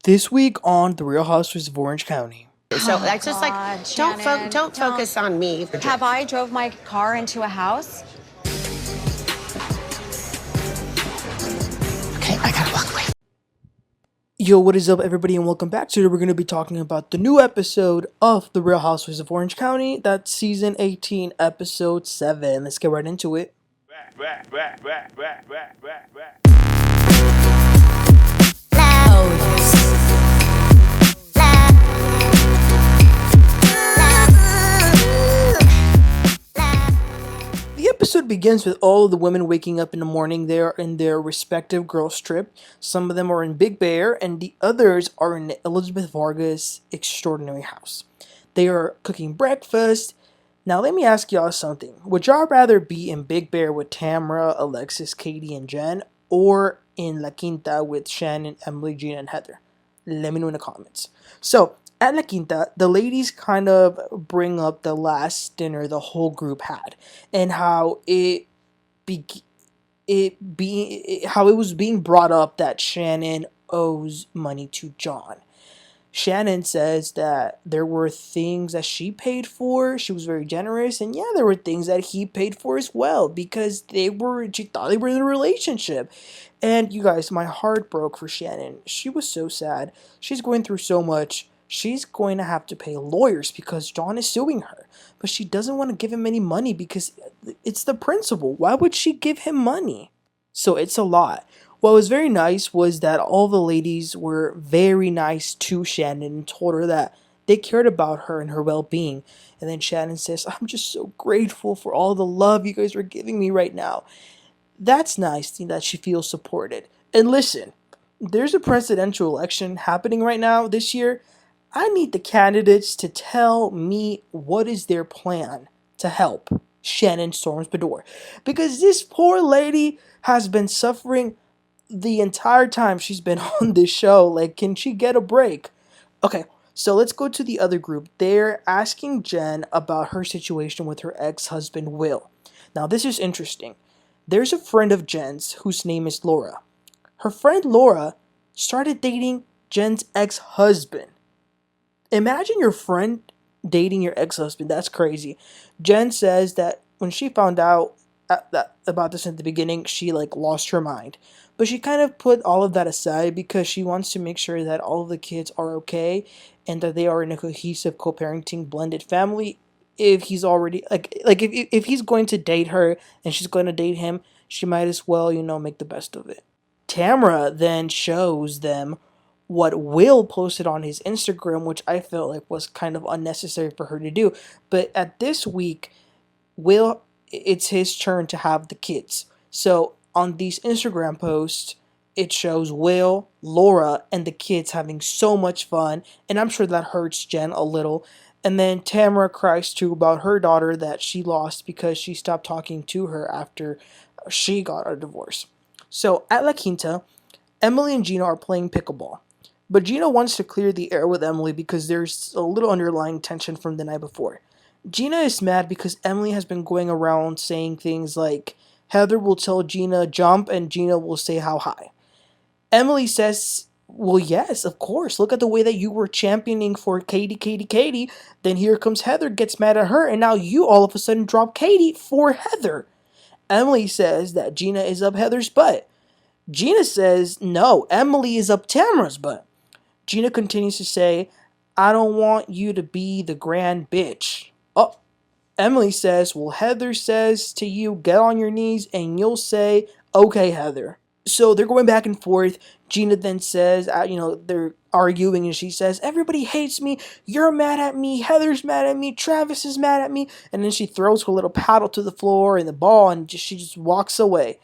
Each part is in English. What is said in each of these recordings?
This week on The Real Housewives of Orange County. So that's just like, don't focus on me. Have I drove my car into a house? Okay, I gotta walk away. Yo, what is up, everybody, and welcome back. Today we're going to be talking about the new episode of The Real Housewives of Orange County. That's season 18, episode 7. Let's get right into it. The episode begins with all of the women waking up in the morning. They are in their respective girls trip. Some of them are in Big Bear, and the others are in Elizabeth Vargas' extraordinary house. They are cooking breakfast. Now, let me ask y'all something. Would y'all rather be in Big Bear with Tamra, Alexis, Katie, and Jen, or in La Quinta with Shannon, Emily, Gina, and Heather? Let me know in the comments. So, at La Quinta, the ladies kind of bring up the last dinner the whole group had, and how how it was being brought up that Shannon owes money to John. Shannon says that there were things that she paid for. She was very generous, and yeah, there were things that he paid for as well because she thought they were in a relationship. And you guys, my heart broke for Shannon. She was so sad. She's going through so much. She's going to have to pay lawyers because John is suing her. But she doesn't want to give him any money because it's the principal. Why would she give him money? So it's a lot. What was very nice was that all the ladies were very nice to Shannon and told her that they cared about her and her well-being. And then Shannon says, I'm just so grateful for all the love you guys are giving me right now. That's nice that she feels supported. And listen, there's a presidential election happening right now this year. I need the candidates to tell me what is their plan to help Shannon storms Beador. Because this poor lady has been suffering the entire time she's been on this show. Like, can she get a break? Okay, so let's go to the other group. They're asking Jen about her situation with her ex-husband, Will. Now, this is interesting. There's a friend of Jen's whose name is Laura. Her friend Laura started dating Jen's ex-husband. Imagine your friend dating your ex-husband. That's crazy. Jen says that when she found out about this at the beginning, she lost her mind. But she kind of put all of that aside because she wants to make sure that all of the kids are okay and that they are in a cohesive co-parenting blended family. If he's already if he's going to date her and she's going to date him, she might as well, make the best of it. Tamra then shows them what Will posted on his Instagram, which I felt like was kind of unnecessary for her to do. But at this week, it's his turn to have the kids. So on these Instagram posts, it shows Will, Laura, and the kids having so much fun, and I'm sure that hurts Jen a little. And then Tamra cries too about her daughter that she lost because she stopped talking to her after she got a divorce. So at La Quinta, Emily and Gina are playing pickleball. But Gina wants to clear the air with Emily because there's a little underlying tension from the night before. Gina is mad because Emily has been going around saying things like, Heather will tell Gina jump and Gina will say how high. Emily says, well, yes, of course. Look at the way that you were championing for Katie. Then here comes Heather, gets mad at her, and now you all of a sudden drop Katie for Heather. Emily says that Gina is up Heather's butt. Gina says, no, Emily is up Tamra's butt. Gina continues to say, I don't want you to be the grand bitch. Oh, Emily says, well, Heather says to you, get on your knees, and you'll say, okay, Heather. So they're going back and forth. Gina then says, they're arguing, and she says, everybody hates me. You're mad at me. Heather's mad at me. Travis is mad at me. And then she throws her little paddle to the floor and the ball, and she just walks away.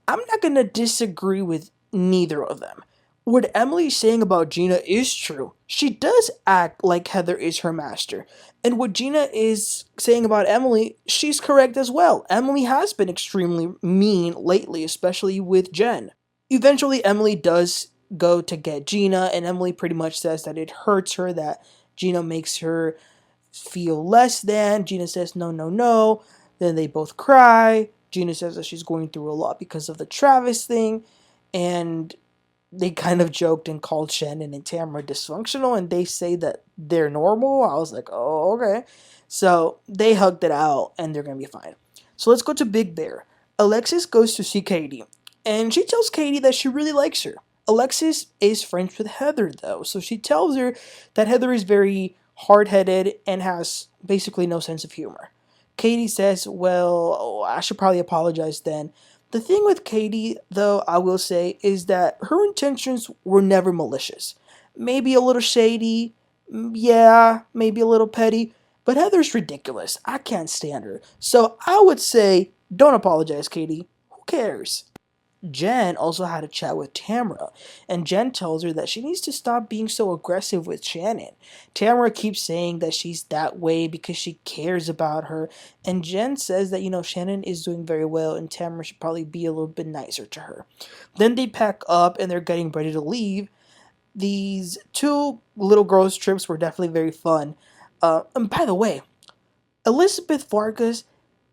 I'm not going to disagree with neither of them. What Emily's saying about Gina is true. She does act like Heather is her master. And what Gina is saying about Emily, she's correct as well. Emily has been extremely mean lately, especially with Jen. Eventually, Emily does go to get Gina, and Emily pretty much says that it hurts her, that Gina makes her feel less than. Gina says, no, no, no. Then they both cry. Gina says that she's going through a lot because of the Travis thing. And they kind of joked and called Shannon and Tamra dysfunctional, and they say that they're normal. I was like, oh, okay. So they hugged it out, and they're gonna be fine. So let's go to Big Bear. Alexis goes to see Katie, and she tells Katie that she really likes her. Alexis is friends with Heather, though, so she tells her that Heather is very hard-headed and has basically no sense of humor. Katie says, well, I should probably apologize then. The thing with Katie, though, I will say, is that her intentions were never malicious. Maybe a little shady, yeah, maybe a little petty, but Heather's ridiculous. I can't stand her. So I would say, don't apologize, Katie. Who cares? Jen also had a chat with Tamra, and Jen tells her that she needs to stop being so aggressive with Shannon. Tamra keeps saying that she's that way because she cares about her, and Jen says that, Shannon is doing very well, and Tamra should probably be a little bit nicer to her. Then they pack up, and they're getting ready to leave. These two little girls' trips were definitely very fun. And by the way, Elizabeth Vargas,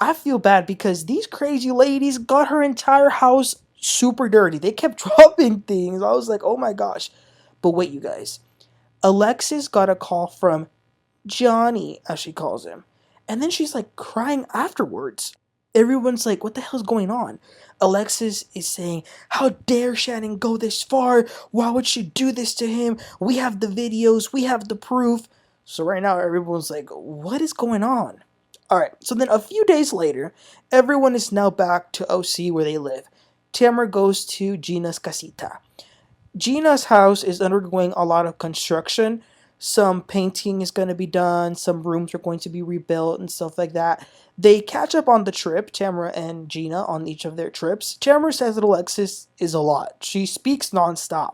I feel bad because these crazy ladies got her entire house super dirty. They kept dropping things. I was like, oh my gosh. But wait, you guys. Alexis got a call from Johnny, as she calls him. And then she's like crying afterwards. Everyone's like, what the hell's going on? Alexis is saying, how dare Shannon go this far? Why would she do this to him? We have the videos. We have the proof. So right now, everyone's like, what is going on? Alright, so then a few days later, everyone is now back to OC where they live. Tamra goes to Gina's casita. Gina's house is undergoing a lot of construction. Some painting is going to be done, some rooms are going to be rebuilt and stuff like that. They catch up on the trip, Tamra and Gina, on each of their trips. Tamra says that Alexis is a lot. She speaks nonstop.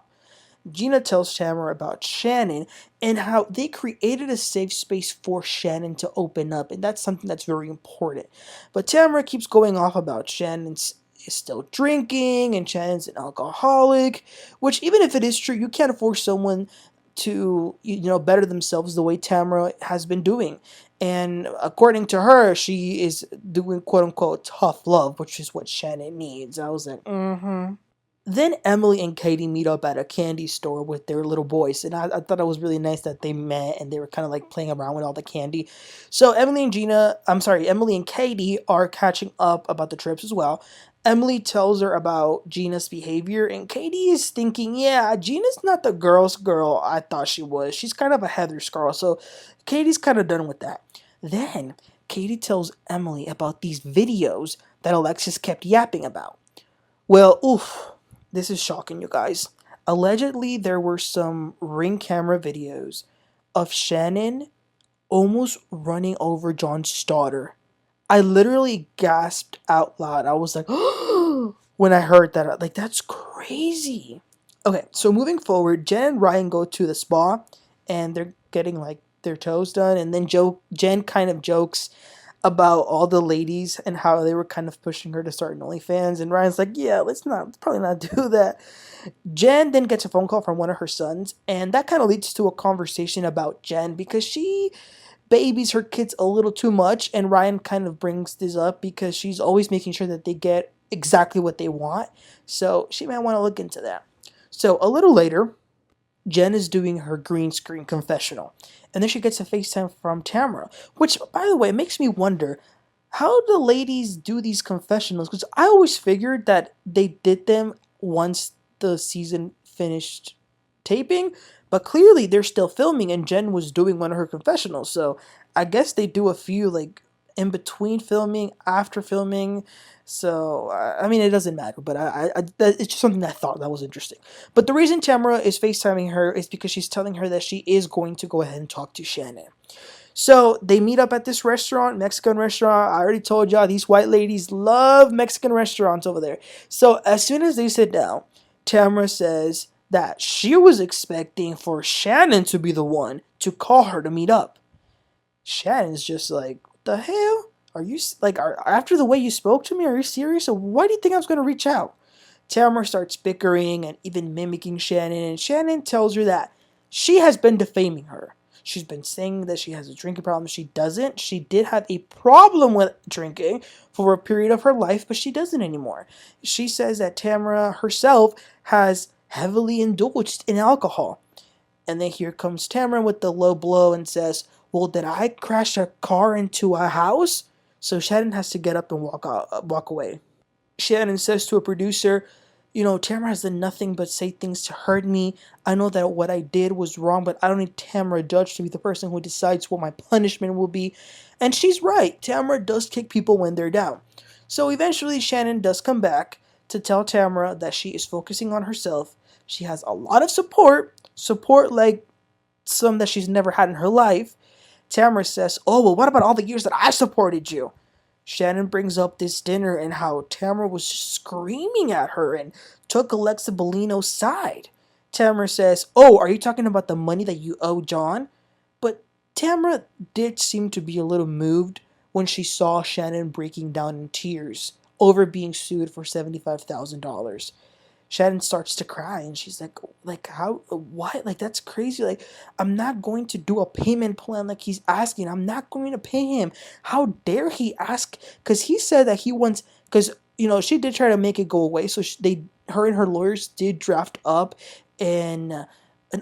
Gina tells Tamra about Shannon and how they created a safe space for Shannon to open up, and that's something that's very important. But Tamra keeps going off about Shannon's is still drinking and Shannon's an alcoholic, which even if it is true, you can't force someone to better themselves the way Tamra has been doing. And according to her, she is doing quote unquote tough love, which is what Shannon needs. I was like, Then Emily and Katie meet up at a candy store with their little boys, and I thought it was really nice that they met and they were kind of like playing around with all the candy. So Emily and Katie are catching up about the trips as well. Emily tells her about Gina's behavior, and Katie is thinking, yeah, Gina's not the girl's girl I thought she was. She's kind of a Heather's girl, so Katie's kind of done with that. Then Katie tells Emily about these videos that Alexis kept yapping about. Well, this is shocking, you guys. Allegedly, there were some Ring camera videos of Shannon almost running over John's daughter. I literally gasped out loud. I was like, when I heard that. Like, that's crazy. Okay, so moving forward, Jen and Ryan go to the spa, and they're getting, like, their toes done. And then Jen kind of jokes about all the ladies and how they were kind of pushing her to start an OnlyFans. And Ryan's like, yeah, let's probably not do that. Jen then gets a phone call from one of her sons, and that kind of leads to a conversation about Jen because she babies her kids a little too much, and Ryan kind of brings this up because she's always making sure that they get exactly what they want. So she might want to look into that. So a little later, Jen is doing her green screen confessional, and then she gets a FaceTime from Tamra, which, by the way, makes me wonder how the ladies do these confessionals, because I always figured that they did them once the season finished taping, but clearly they're still filming, and Jen was doing one of her confessionals, so I guess they do a few, like, in between filming, after filming. So, I mean, it doesn't matter, but it's just something I thought that was interesting. But the reason Tamra is FaceTiming her is because she's telling her that she is going to go ahead and talk to Shannon. So, they meet up at this restaurant, Mexican restaurant. I already told y'all, these white ladies love Mexican restaurants over there. So, as soon as they sit down, Tamra says that she was expecting for Shannon to be the one to call her to meet up. Shannon's just like, what the hell? Are you, like, after the way you spoke to me, are you serious? So why do you think I was going to reach out? Tamra starts bickering and even mimicking Shannon, and Shannon tells her that she has been defaming her. She's been saying that she has a drinking problem. She doesn't. She did have a problem with drinking for a period of her life, but she doesn't anymore. She says that Tamra herself has heavily indulged in alcohol. And then here comes Tamra with the low blow and says, well, did I crash a car into a house? So Shannon has to get up and walk away. Shannon says to a producer, Tamra has done nothing but say things to hurt me. I know that what I did was wrong, but I don't need Tamra Judge to be the person who decides what my punishment will be. And she's right. Tamra does kick people when they're down. So eventually Shannon does come back to tell Tamra that she is focusing on herself. She has a lot of support like some that she's never had in her life. Tamra says, oh, well, what about all the years that I supported you? Shannon brings up this dinner and how Tamra was screaming at her and took Alexis Bellino's side. Tamra says, oh, are you talking about the money that you owe John? But Tamra did seem to be a little moved when she saw Shannon breaking down in tears over being sued for $75,000. Shannon starts to cry and she's like, how, what? Like, that's crazy. Like, I'm not going to do a payment plan like he's asking. I'm not going to pay him. How dare he ask? Because he said that he wants, because, she did try to make it go away. So her and her lawyers did draft up an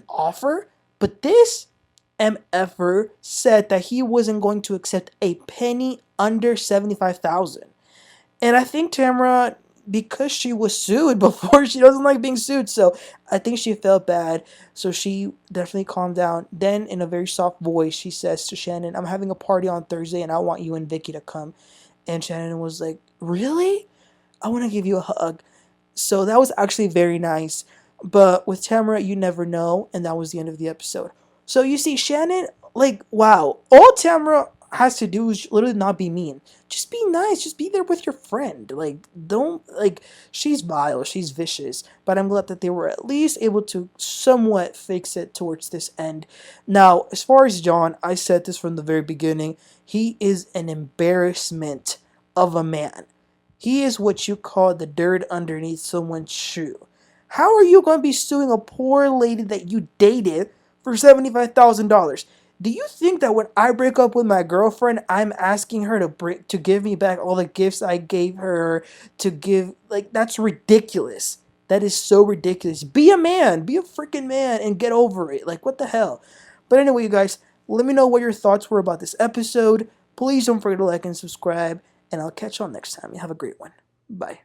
offer. But this MFer said that he wasn't going to accept a penny under $75,000. And I think Tamra, because she was sued before, she doesn't like being sued. So I think she felt bad. So she definitely calmed down. Then in a very soft voice, she says to Shannon, I'm having a party on Thursday and I want you and Vicki to come. And Shannon was like, really? I want to give you a hug. So that was actually very nice. But with Tamra, you never know. And that was the end of the episode. So you see, Shannon, like, wow. All Tamra has to do is literally not be mean. Just be nice. Just be there with your friend. Like, don't, like, she's vile. She's vicious. But I'm glad that they were at least able to somewhat fix it towards this end. Now, as far as John, I said this from the very beginning. He is an embarrassment of a man. He is what you call the dirt underneath someone's shoe. How are you going to be suing a poor lady that you dated for $75,000? Do you think that when I break up with my girlfriend, I'm asking her to give me back all the gifts I gave her to give? Like, that's ridiculous. That is so ridiculous. Be a man. Be a freaking man and get over it. Like, what the hell? But anyway, you guys, let me know what your thoughts were about this episode. Please don't forget to like and subscribe. And I'll catch y'all next time. You have a great one. Bye.